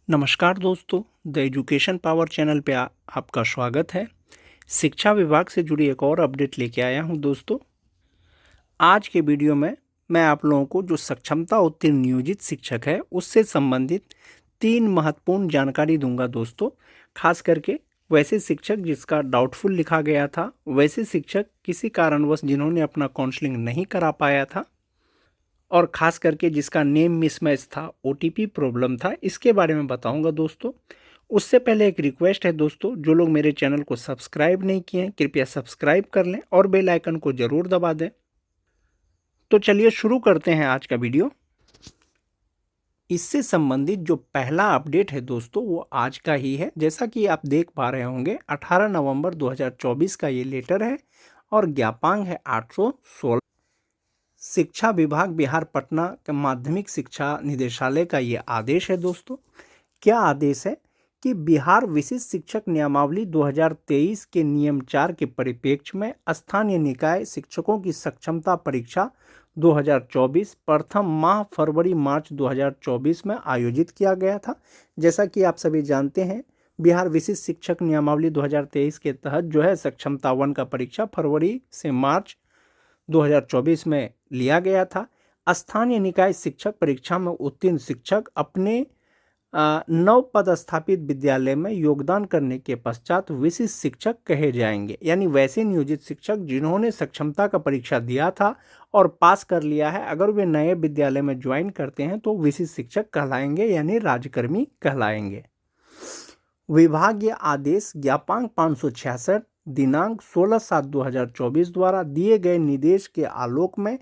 नमस्कार दोस्तों, the education power channel पे आपका स्वागत है। शिक्षा विभाग से जुड़ी एक और अपडेट लेके आया हूं दोस्तों। आज के वीडियो में मैं आप लोगों को जो सक्षमता उत्तीर्ण नियोजित शिक्षक है उससे संबंधित 3 महत्वपूर्ण जानकारी दूंगा दोस्तों। खास करके वैसे शिक्षक जिसका डाउटफुल लिखा गया था, वैसे शिक्षक किसी कारणवश जिन्होंने अपना काउंसलिंग नहीं करा पाया था और ख़ास करके जिसका नेम मिसमैच था, ओटीपी प्रॉब्लम था, इसके बारे में बताऊंगा दोस्तों। उससे पहले एक रिक्वेस्ट है दोस्तों, जो लोग मेरे चैनल को सब्सक्राइब नहीं किए हैं कृपया सब्सक्राइब कर लें और बेल आइकन को ज़रूर दबा दें। तो चलिए शुरू करते हैं आज का वीडियो। इससे संबंधित जो पहला अपडेट है दोस्तों वो आज का ही है। जैसा कि आप देख पा रहे होंगे 18 नवंबर 2024 का ये लेटर है और ज्ञापांक है 816। शिक्षा विभाग बिहार पटना के माध्यमिक शिक्षा निदेशालय का ये आदेश है दोस्तों। क्या आदेश है कि बिहार विशिष्ट शिक्षक नियमावली 2023 के नियम 4 के परिप्रेक्ष्य में स्थानीय निकाय शिक्षकों की सक्षमता परीक्षा 2024 प्रथम माह फरवरी मार्च 2024 में आयोजित किया गया था। जैसा कि आप सभी जानते हैं, बिहार विशिष्ट शिक्षक नियमावली 2023 के तहत जो है सक्षमता 1 का परीक्षा फरवरी से मार्च 2024 में लिया गया था। स्थानीय निकाय शिक्षक परीक्षा में उत्तीर्ण शिक्षक अपने नव पदस्थापित विद्यालय में योगदान करने के पश्चात विशिष्ट शिक्षक कहे जाएंगे। यानी वैसे नियोजित शिक्षक जिन्होंने सक्षमता का परीक्षा दिया था और पास कर लिया है, अगर वे नए विद्यालय में ज्वाइन करते हैं तो विशिष्ट शिक्षक कहलाएंगे, यानी राज्यकर्मी कहलाएंगे। विभागीय आदेश ज्ञापांक 566 दिनांक 16/7/2024 द्वारा दिए गए निर्देश के आलोक में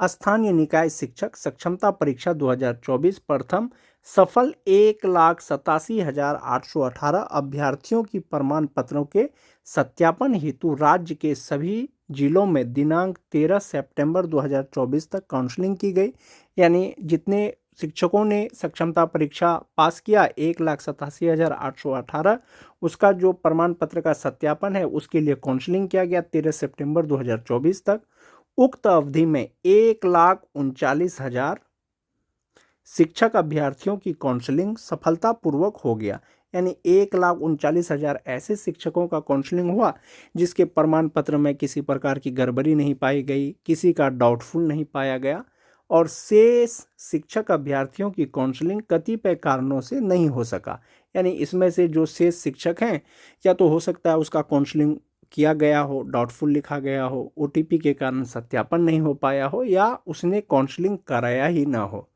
स्थानीय निकाय शिक्षक सक्षमता परीक्षा 2024 प्रथम सफल 1,87,818 अभ्यर्थियों की प्रमाण पत्रों के सत्यापन हेतु राज्य के सभी जिलों में दिनांक 13 सितंबर 2024 तक काउंसलिंग की गई। यानी जितने शिक्षकों ने सक्षमता परीक्षा पास किया 1,87,818, उसका जो प्रमाण पत्र का सत्यापन है उसके लिए काउंसलिंग किया गया 13 सितंबर 2024 तक। उक्त अवधि में 1,39,000 शिक्षक अभ्यर्थियों की काउंसलिंग सफलतापूर्वक हो गया। यानी 1,39,000 ऐसे शिक्षकों का काउंसलिंग हुआ जिसके प्रमाण पत्र में किसी प्रकार की गड़बड़ी नहीं पाई गई, किसी का डाउटफुल नहीं पाया गया और शेष शिक्षक अभ्यर्थियों की काउंसलिंग कतिपय कारणों से नहीं हो सका। यानी इसमें से जो शेष शिक्षक हैं, या तो हो सकता है उसका काउंसलिंग किया गया हो, डाउटफुल लिखा गया हो, ओटीपी के कारण सत्यापन नहीं हो पाया हो, या उसने काउंसलिंग कराया ही ना हो।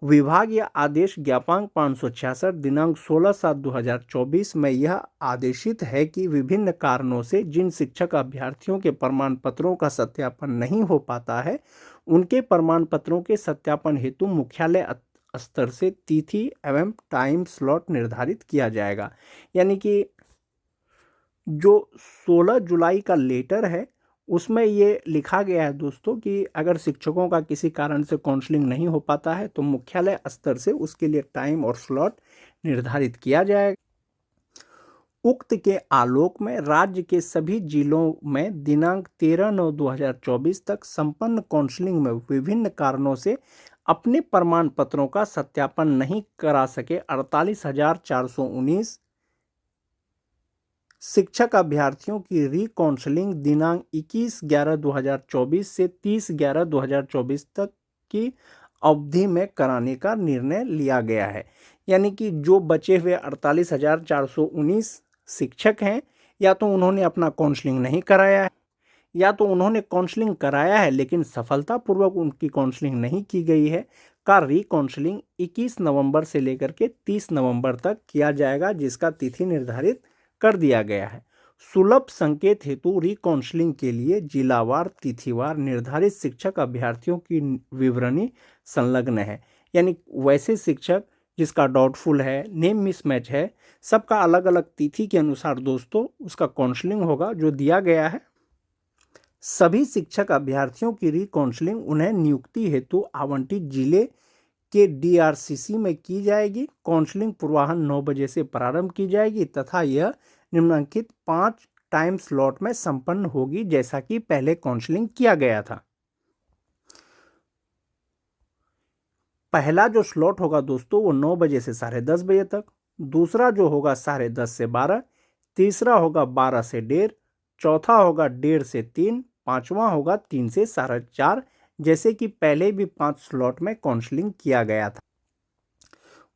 विभागीय आदेश ज्ञापांक 566 दिनांक 16/7/2024 में यह आदेशित है कि विभिन्न कारणों से जिन शिक्षक अभ्यर्थियों के प्रमाण पत्रों का सत्यापन नहीं हो पाता है, उनके प्रमाण पत्रों के सत्यापन हेतु मुख्यालय स्तर से तिथि एवं टाइम स्लॉट निर्धारित किया जाएगा। यानी कि जो 16 जुलाई का लेटर है उसमें ये लिखा गया है दोस्तों कि अगर शिक्षकों का किसी कारण से काउंसलिंग नहीं हो पाता है तो मुख्यालय स्तर से उसके लिए टाइम और स्लॉट निर्धारित किया जाएगा। उक्त के आलोक में राज्य के सभी जिलों में दिनांक 13/9/2024 तक संपन्न काउंसलिंग में विभिन्न कारणों से अपने प्रमाण पत्रों का सत्यापन नहीं करा सके 48,419 शिक्षक अभ्यर्थियों की री-काउंसलिंग दिनांक 21/11/2024 से 30/11/2024 तक की अवधि में कराने का निर्णय लिया गया है। यानी कि जो बचे हुए 48,419 शिक्षक हैं, या तो उन्होंने अपना काउंसलिंग नहीं कराया है, या तो उन्होंने काउंसलिंग कराया है लेकिन सफलतापूर्वक उनकी काउंसलिंग नहीं की गई है, का री काउंसलिंग 21 नवंबर से लेकर के 30 नवंबर तक किया जाएगा, जिसका तिथि निर्धारित कर दिया गया है। सुलभ संकेत हेतु री काउंसलिंग के लिए जिलावार तिथिवार निर्धारित शिक्षक अभ्यर्थियों की विवरणी संलग्न है। यानी वैसे शिक्षक जिसका डाउटफुल है, नेम मिसमैच है, सबका अलग अलग तिथि के अनुसार दोस्तों उसका काउंसलिंग होगा जो दिया गया है। सभी शिक्षक अभ्यर्थियों की री काउंसलिंग उन्हें नियुक्ति हेतु आवंटित जिले के डीआरसीसी में की जाएगी। काउंसलिंग पूर्वाह्न 9 बजे से प्रारंभ की जाएगी तथा यह निम्नलिखित 5 टाइम स्लॉट में संपन्न होगी, जैसा कि पहले काउंसलिंग किया गया था। पहला जो स्लॉट होगा दोस्तों वो 9 बजे से 10:30 बजे तक, दूसरा जो होगा 10:30 से 12, तीसरा होगा 12 से 1:30, चौथा होगा 1:30 से 3, पांचवा होगा 3 से 4:30, जैसे कि पहले भी 5 स्लॉट में काउंसलिंग किया गया था।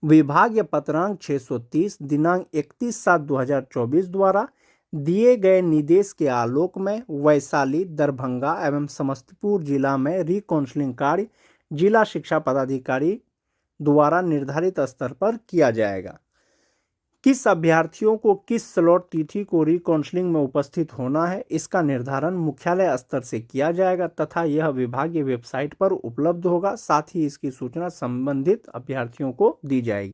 विभाग या पत्रांक 630 दिनांक 31/7/2024 द्वारा दिए गए निर्देश के आलोक में वैशाली, दरभंगा एवं समस्तीपुर जिला में रिकाउंसलिंग कार्य जिला शिक्षा पदाधिकारी द्वारा निर्धारित स्तर पर किया जाएगा। किस अभ्यर्थियों को किस स्लॉट तिथि को रिकाउंसलिंग में उपस्थित होना है, इसका निर्धारण मुख्यालय स्तर से किया जाएगा तथा यह विभागीय वेबसाइट पर उपलब्ध होगा। साथ ही इसकी सूचना संबंधित अभ्यर्थियों को दी जाएगी।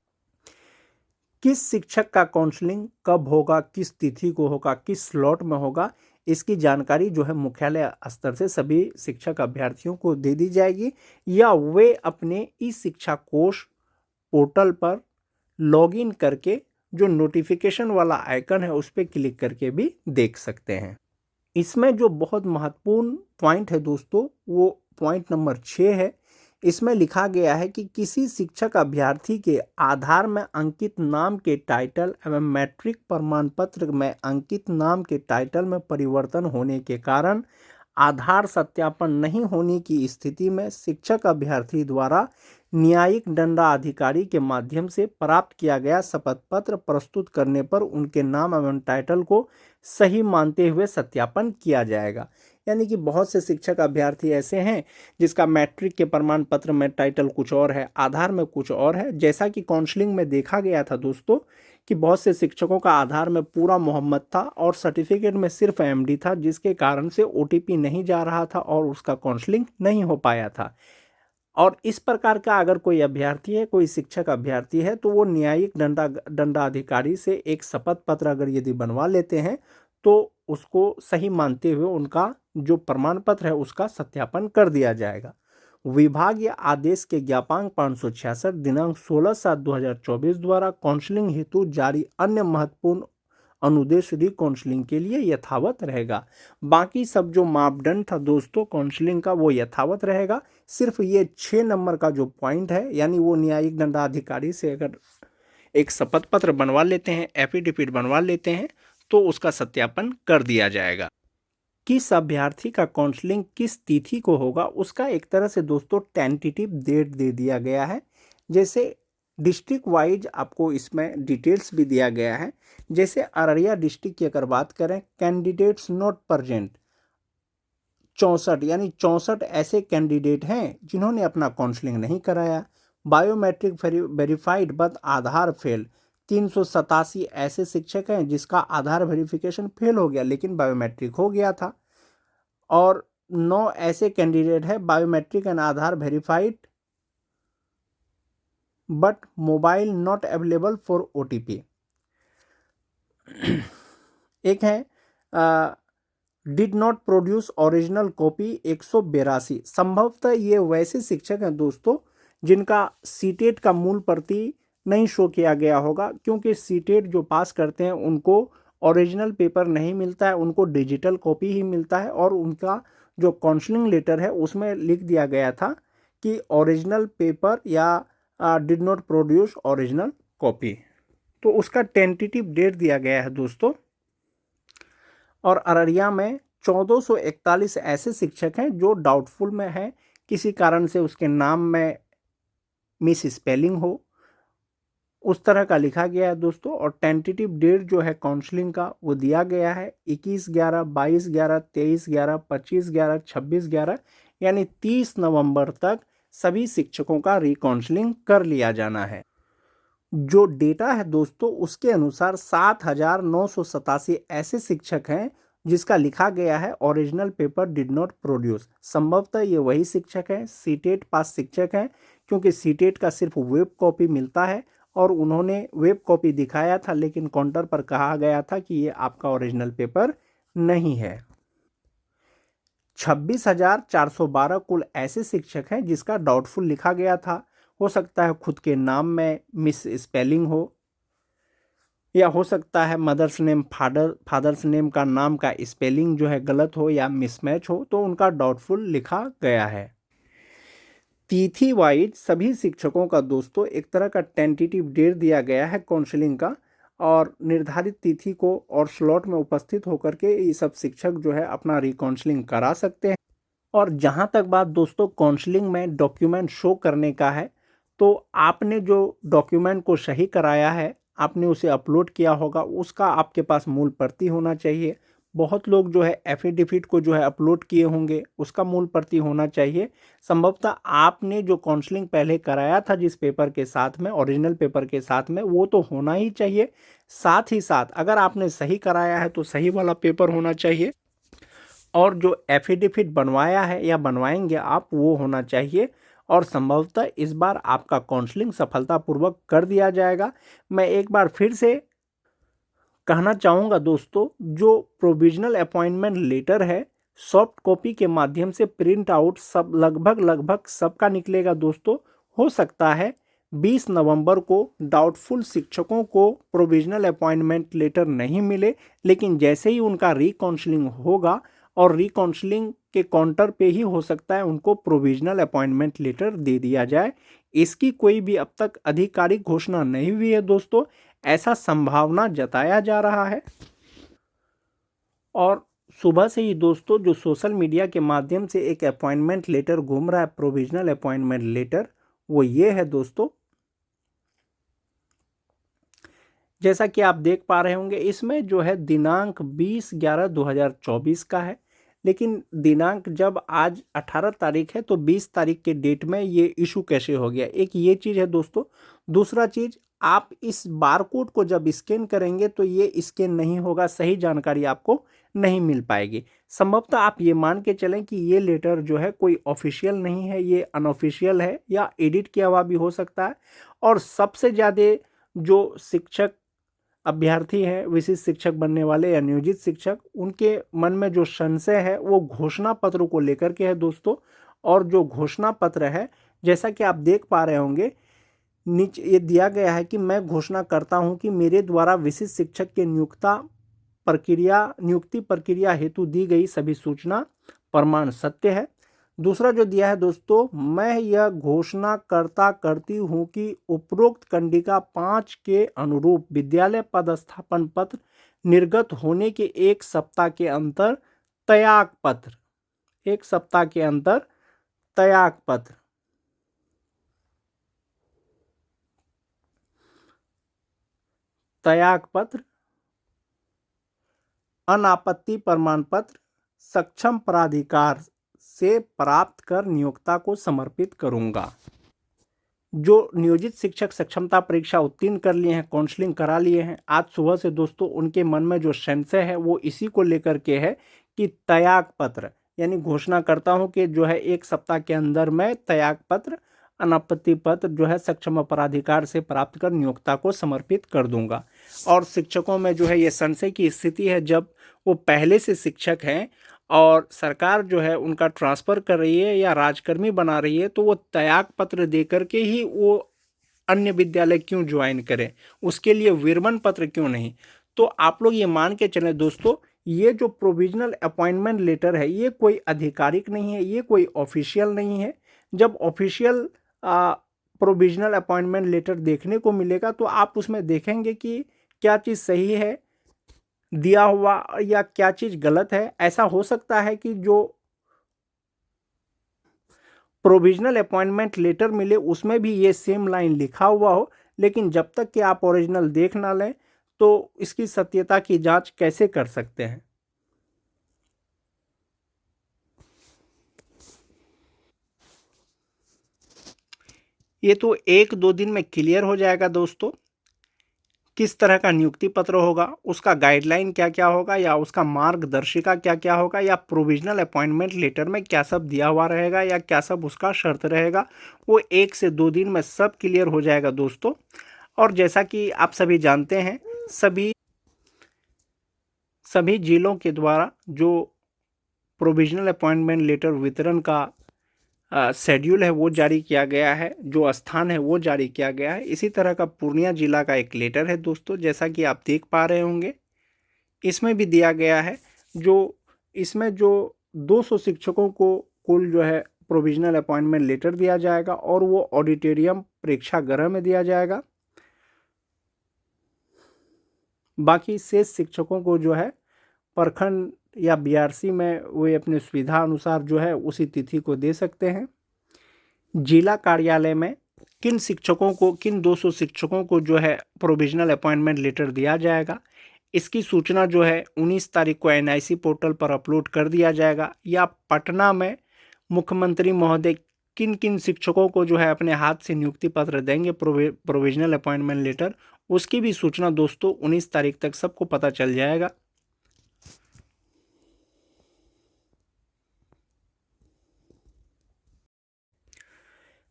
किस शिक्षक का काउंसलिंग कब होगा, किस तिथि को होगा, किस स्लॉट में होगा, इसकी जानकारी जो है मुख्यालय स्तर से सभी शिक्षक अभ्यर्थियों को दे दी जाएगी, या वे अपने ई शिक्षा कोश पोर्टल पर लॉगिन करके जो नोटिफिकेशन वाला आइकन है उस पर क्लिक करके भी देख सकते हैं। इसमें जो बहुत महत्वपूर्ण पॉइंट है दोस्तों वो पॉइंट नंबर 6 है। इसमें लिखा गया है कि किसी शिक्षक अभ्यर्थी के आधार में अंकित नाम के टाइटल एवं मैट्रिक प्रमाण पत्र में अंकित नाम के टाइटल में परिवर्तन होने के कारण आधार सत्यापन नहीं होने की स्थिति में शिक्षक अभ्यर्थी द्वारा न्यायिक दंडाधिकारी के माध्यम से प्राप्त किया गया शपथ पत्र प्रस्तुत करने पर उनके नाम एवं टाइटल को सही मानते हुए सत्यापन किया जाएगा। यानी कि बहुत से शिक्षक अभ्यर्थी ऐसे हैं जिसका मैट्रिक के प्रमाण पत्र में टाइटल कुछ और है, आधार में कुछ और है। जैसा कि काउंसलिंग में देखा गया था दोस्तों कि बहुत से शिक्षकों का आधार में पूरा मोहम्मद था और सर्टिफिकेट में सिर्फ एमडी था, जिसके कारण से ओटीपी नहीं जा रहा था और उसका काउंसलिंग नहीं हो पाया था। और इस प्रकार का अगर कोई अभ्यर्थी है, कोई शिक्षक अभ्यर्थी है, तो वो न्यायिक दंडाधिकारी से एक शपथ पत्र अगर यदि बनवा लेते हैं तो उसको सही मानते हुए उनका जो प्रमाण पत्र है उसका सत्यापन कर दिया जाएगा। विभाग या आदेश के ज्ञापांक 566 दिनांक 16/7/2024 द्वारा काउंसलिंग हेतु जारी अन्य महत्वपूर्ण अनुदेश रिकाउंसलिंग के लिए यथावत रहेगा। बाकी सब जो मापदंड था दोस्तों काउंसलिंग का वो यथावत रहेगा। सिर्फ ये 6 नंबर का जो पॉइंट है, यानी वो न्यायिक दंडाधिकारी से अगर एक शपथ पत्र बनवा लेते हैं, एफिडेविट बनवा लेते हैं, तो उसका सत्यापन कर दिया जाएगा। किस अभ्यर्थी का काउंसलिंग किस तिथि को होगा उसका एक तरह से दोस्तों टेंटेटिव डेट दे दिया गया है। जैसे डिस्ट्रिक्ट वाइज आपको इसमें डिटेल्स भी दिया गया है। जैसे अररिया डिस्ट्रिक्ट की अगर बात करें, कैंडिडेट्स नॉट प्रेजेंट 64, यानी 64 ऐसे कैंडिडेट हैं जिन्होंने अपना काउंसलिंग नहीं कराया। Biometric verified but Aadhaar fail 387 ऐसे शिक्षक हैं जिसका आधार वेरिफिकेशन फेल हो गया लेकिन बायोमेट्रिक हो गया था। और 9 ऐसे कैंडिडेट हैं biometric and Aadhaar verified but mobile not available for OTP. एक है did not produce original copy 182। संभवतः ये वैसे शिक्षक हैं दोस्तों जिनका सीटेट का मूल प्रति नहीं शो किया गया होगा, क्योंकि सीटेट जो पास करते हैं उनको ओरिजिनल पेपर नहीं मिलता है, उनको डिजिटल कॉपी ही मिलता है। और उनका जो काउंसलिंग लेटर है उसमें लिख दिया गया था कि ओरिजिनल पेपर या did not produce original copy, तो उसका टेंटेटिव डेट दिया गया है दोस्तों। और अररिया में 1441 ऐसे शिक्षक हैं जो डाउटफुल में हैं, किसी कारण से उसके नाम में मिस स्पेलिंग हो, उस तरह का लिखा गया है दोस्तों। और टेंटेटिव डेट जो है काउंसलिंग का वो दिया गया है 21/11, 22/11, 23/11, 25/11, 26/11, यानी 30 नवंबर तक सभी शिक्षकों का रिकाउंसलिंग कर लिया जाना है। जो डेटा है दोस्तों उसके अनुसार 7,987 ऐसे शिक्षक हैं जिसका लिखा गया है original paper did not produce. संभवतः ये वही शिक्षक हैं, सीटेट पास शिक्षक हैं, क्योंकि सीटेट का सिर्फ वेब कॉपी मिलता है और उन्होंने वेब कॉपी दिखाया था लेकिन काउंटर पर कहा गया था कि ये आपका ओरिजिनल पेपर नहीं है। 26,412 कुल ऐसे शिक्षक हैं जिसका डाउटफुल लिखा गया था। हो सकता है खुद के नाम में मिस स्पेलिंग हो, या हो सकता है मदर्स नेम फादर्स नेम का नाम का स्पेलिंग जो है गलत हो या मिसमैच हो, तो उनका डाउटफुल लिखा गया है। तिथि वाइज सभी शिक्षकों का दोस्तों एक तरह का टेंटेटिव डेट दिया गया है काउंसलिंग का, और निर्धारित तिथि को और स्लॉट में उपस्थित होकर के ये सब शिक्षक जो है अपना रिकाउंसलिंग करा सकते हैं। और जहाँ तक बात दोस्तों काउंसलिंग में डॉक्यूमेंट शो करने का है, तो आपने जो डॉक्यूमेंट को सही कराया है, आपने उसे अपलोड किया होगा, उसका आपके पास मूल प्रति होना चाहिए। बहुत लोग जो है एफिडेविट को जो है अपलोड किए होंगे, उसका मूल प्रति होना चाहिए। संभवतः आपने जो काउंसलिंग पहले कराया था जिस पेपर के साथ में, ओरिजिनल पेपर के साथ में, वो तो होना ही चाहिए। साथ ही साथ अगर आपने सही कराया है तो सही वाला पेपर होना चाहिए, और जो एफिडेविट बनवाया है या बनवाएंगे आप वो होना चाहिए। और संभवतः इस बार आपका काउंसलिंग सफलतापूर्वक कर दिया जाएगा। मैं एक बार फिर से कहना चाहूँगा दोस्तों, जो प्रोविजनल अपॉइंटमेंट लेटर है सॉफ्ट कॉपी के माध्यम से प्रिंट आउट सब लगभग सबका निकलेगा दोस्तों। हो सकता है 20 नवंबर को डाउटफुल शिक्षकों को प्रोविजनल अपॉइंटमेंट लेटर नहीं मिले, लेकिन जैसे ही उनका रिकाउंसलिंग होगा और रिकाउंसलिंग के काउंटर पे ही हो सकता है उनको प्रोविजनल अपॉइंटमेंट लेटर दे दिया जाए। इसकी कोई भी अब तक आधिकारिक घोषणा नहीं हुई है दोस्तों, ऐसा संभावना जताया जा रहा है। और सुबह से ही दोस्तों जो सोशल मीडिया के माध्यम से एक अपॉइंटमेंट लेटर घूम रहा है, प्रोविजनल अपॉइंटमेंट लेटर, वो ये है दोस्तों। जैसा कि आप देख पा रहे होंगे, इसमें जो है दिनांक 20/11/2024 का है, लेकिन दिनांक जब आज 18 तारीख है तो 20 तारीख के डेट में ये इशू कैसे हो गया, एक ये चीज़ है दोस्तों। दूसरा चीज़, आप इस बारकोड को जब स्कैन करेंगे तो ये स्कैन नहीं होगा, सही जानकारी आपको नहीं मिल पाएगी। संभवतः आप ये मान के चलें कि ये लेटर जो है कोई ऑफिशियल नहीं है, ये अनऑफिशियल है या एडिट किया हुआ भी हो सकता है। और सबसे ज़्यादा जो शिक्षक अभ्यर्थी हैं, विशिष्ट शिक्षक बनने वाले या नियोजित शिक्षक, उनके मन में जो संशय है वो घोषणा पत्र को लेकर के है दोस्तों। और जो घोषणा पत्र है, जैसा कि आप देख पा रहे होंगे, नीचे ये दिया गया है कि मैं घोषणा करता हूं कि मेरे द्वारा विशिष्ट शिक्षक के नियुक्ति प्रक्रिया हेतु दी गई सभी सूचना प्रमाण सत्य है। दूसरा जो दिया है दोस्तों, मैं यह घोषणा करती हूं कि उपरोक्त कंडिका 5 के अनुरूप विद्यालय पदस्थापन पत्र निर्गत होने के एक सप्ताह के अंतर त्याग पत्र, एक सप्ताह के अंतर त्याग पत्र, त्याग पत्र, अनापत्ति प्रमाण पत्र सक्षम प्राधिकार से प्राप्त कर नियोक्ता को समर्पित करूंगा। जो नियोजित शिक्षक सक्षमता परीक्षा उत्तीर्ण कर लिए हैं, काउंसलिंग करा लिए हैं, आज सुबह से दोस्तों उनके मन में जो संशय है वो इसी को लेकर के है कि त्याग पत्र, यानी घोषणा करता हूं कि जो है एक सप्ताह के अंदर मैं त्याग पत्र, अनापत्ति पत्र जो है सक्षम अपराधिकार से प्राप्त कर नियोक्ता को समर्पित कर दूंगा। और शिक्षकों में जो है ये संशय की स्थिति है, जब वो पहले से शिक्षक हैं और सरकार जो है उनका ट्रांसफ़र कर रही है या राजकर्मी बना रही है, तो वो त्याग पत्र दे करके ही वो अन्य विद्यालय क्यों ज्वाइन करें, उसके लिए विरमण पत्र क्यों नहीं। तो आप लोग ये मान के चलें दोस्तों, ये जो प्रोविजनल अपॉइंटमेंट लेटर है ये कोई आधिकारिक नहीं है, ये कोई ऑफिशियल नहीं है। जब ऑफिशियल प्रोविजनल अपॉइंटमेंट लेटर देखने को मिलेगा तो आप उसमें देखेंगे कि क्या चीज़ सही है दिया हुआ या क्या चीज़ गलत है। ऐसा हो सकता है कि जो प्रोविजनल अपॉइंटमेंट लेटर मिले उसमें भी ये सेम लाइन लिखा हुआ हो, लेकिन जब तक कि आप ओरिजिनल देख ना लें तो इसकी सत्यता की जांच कैसे कर सकते हैं। ये तो 1-2 दिन में क्लियर हो जाएगा दोस्तों, किस तरह का नियुक्ति पत्र होगा, उसका गाइडलाइन क्या क्या होगा या उसका मार्गदर्शिका क्या क्या होगा, या प्रोविजनल अपॉइंटमेंट लेटर में क्या सब दिया हुआ रहेगा या क्या सब उसका शर्त रहेगा, वो 1 से 2 दिन में सब क्लियर हो जाएगा दोस्तों। और जैसा कि आप सभी जानते हैं, सभी जिलों के द्वारा जो प्रोविजनल अपॉइंटमेंट लेटर वितरण का शेड्यूल है वो जारी किया गया है, जो स्थान है वो जारी किया गया है। इसी तरह का पूर्णिया जिला का एक लेटर है दोस्तों, जैसा कि आप देख पा रहे होंगे, इसमें भी दिया गया है। जो इसमें जो 200 शिक्षकों को कुल जो है प्रोविजनल अपॉइंटमेंट लेटर दिया जाएगा और वो ऑडिटोरियम प्रेक्षागृह में दिया जाएगा। बाकी शेष शिक्षकों को जो है प्रखंड या बीआरसी में वे अपने सुविधा अनुसार जो है उसी तिथि को दे सकते हैं। जिला कार्यालय में किन 200 शिक्षकों को जो है प्रोविजनल अपॉइंटमेंट लेटर दिया जाएगा, इसकी सूचना जो है 19 तारीख को एनआईसी पोर्टल पर अपलोड कर दिया जाएगा। या पटना में मुख्यमंत्री महोदय किन किन शिक्षकों को जो है अपने हाथ से नियुक्ति पत्र देंगे प्रोविजनल अपॉइंटमेंट लेटर, उसकी भी सूचना दोस्तों 19 तारीख तक सबको पता चल जाएगा।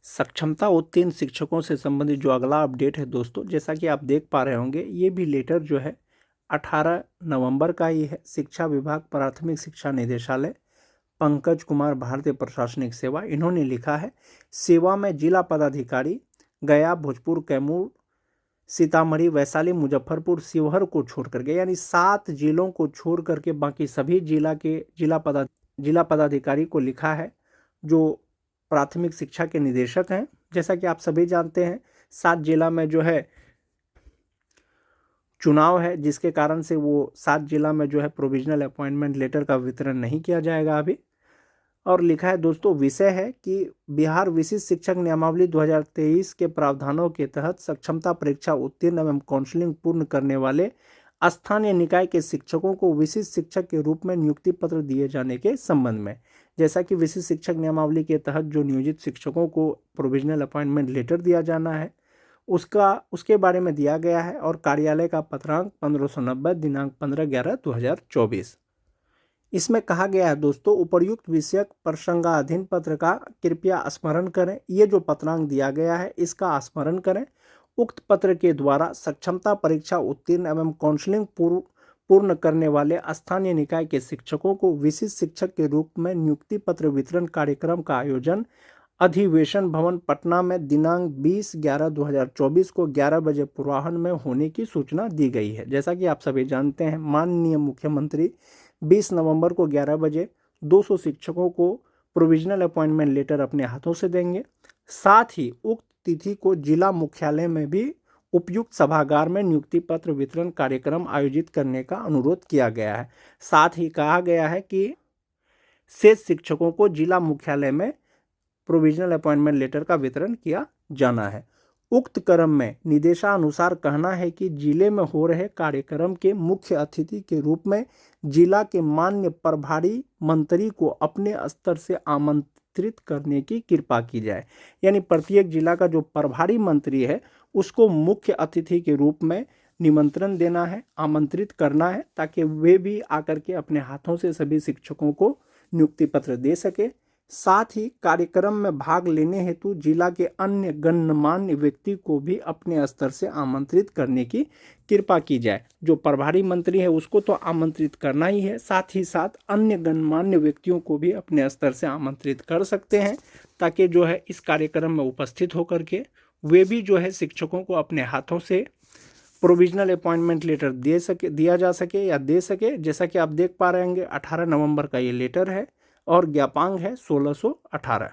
सक्षमता उत्तीर्ण शिक्षकों से संबंधित जो अगला अपडेट है दोस्तों, जैसा कि आप देख पा रहे होंगे, ये भी लेटर जो है 18 नवंबर का ही है। शिक्षा विभाग प्राथमिक शिक्षा निदेशालय पंकज कुमार भारतीय प्रशासनिक सेवा, इन्होंने लिखा है सेवा में जिला पदाधिकारी गया, भोजपुर, कैमूर, सीतामढ़ी, वैशाली, मुजफ्फरपुर, शिवहर को छोड़ करके, यानी 7 जिलों को छोड़ करके बाकी सभी जिला पदाधिकारी को लिखा है जो प्राथमिक शिक्षा के निदेशक हैं। जैसा कि आप सभी जानते हैं 7 जिला में जो है चुनाव है, जिसके कारण से वो 7 जिला में जो है प्रोविजनल अपॉइंटमेंट लेटर का वितरण नहीं किया जाएगा अभी। और लिखा है दोस्तों, विषय है कि बिहार विशिष्ट शिक्षक नियमावली 2023 के प्रावधानों के तहत सक्षमता परीक्षा उत्तीर्ण एवं काउंसलिंग पूर्ण करने वाले स्थानीय निकाय के शिक्षकों को विशिष्ट शिक्षक के रूप में नियुक्ति पत्र दिए जाने के संबंध में। जैसा कि विशिष्ट शिक्षक नियमावली के तहत जो नियोजित शिक्षकों को प्रोविजनल अपॉइंटमेंट लेटर दिया जाना है उसके बारे में दिया गया है। और कार्यालय का पत्रांक 1590 दिनांक 15/11/2024। इसमें कहा गया है दोस्तों, उपर्युक्त विषयक प्रसंगाधीन पत्र का कृपया स्मरण करें। ये जो पत्रांक दिया गया है इसका स्मरण करें। उक्त पत्र के द्वारा सक्षमता परीक्षा उत्तीर्ण एवं काउंसलिंग पूर्ण करने वाले स्थानीय निकाय के शिक्षकों को विशिष्ट शिक्षक के रूप में नियुक्ति पत्र वितरण कार्यक्रम का आयोजन अधिवेशन भवन पटना में दिनांक 20/11/2024 को 11 बजे पूर्वाह्न में होने की सूचना दी गई है। जैसा कि आप सभी जानते हैं, माननीय मुख्यमंत्री 20 नवंबर को 11 बजे 200 शिक्षकों को प्रोविजनल अपॉइंटमेंट लेटर अपने हाथों से देंगे। साथ ही उक्त तिथि को जिला मुख्यालय में भी उपयुक्त सभागार में नियुक्ति पत्र वितरण कार्यक्रम आयोजित करने का अनुरोध किया गया है। साथ ही कहा गया है कि शेष शिक्षकों को जिला मुख्यालय में प्रोविजनल अपॉइंटमेंट लेटर का वितरण किया जाना है। उक्त क्रम में निर्देशानुसार कहना है कि जिले में हो रहे कार्यक्रम के मुख्य अतिथि के रूप में जिला के माननीय प्रभारी मंत्री को अपने स्तर से आमंत्रित करने की कृपा की जाए। यानी प्रत्येक जिला का जो प्रभारी मंत्री है उसको मुख्य अतिथि के रूप में निमंत्रण देना है, आमंत्रित करना है, ताकि वे भी आकर के अपने हाथों से सभी शिक्षकों को नियुक्ति पत्र दे सके। साथ ही कार्यक्रम में भाग लेने हेतु जिला के अन्य गणमान्य व्यक्ति को भी अपने स्तर से आमंत्रित करने की कृपा की जाए। जो प्रभारी मंत्री है उसको तो आमंत्रित करना ही है, साथ ही साथ अन्य गणमान्य व्यक्तियों को भी अपने स्तर से आमंत्रित कर सकते हैं, ताकि जो है इस कार्यक्रम में उपस्थित होकर के वे भी जो है शिक्षकों को अपने हाथों से प्रोविजनल अपॉइंटमेंट लेटर दिया जा सके या दे सके। जैसा कि आप देख पा रहे होंगे 18 नवंबर का ये लेटर है और ज्ञापांक है 1618।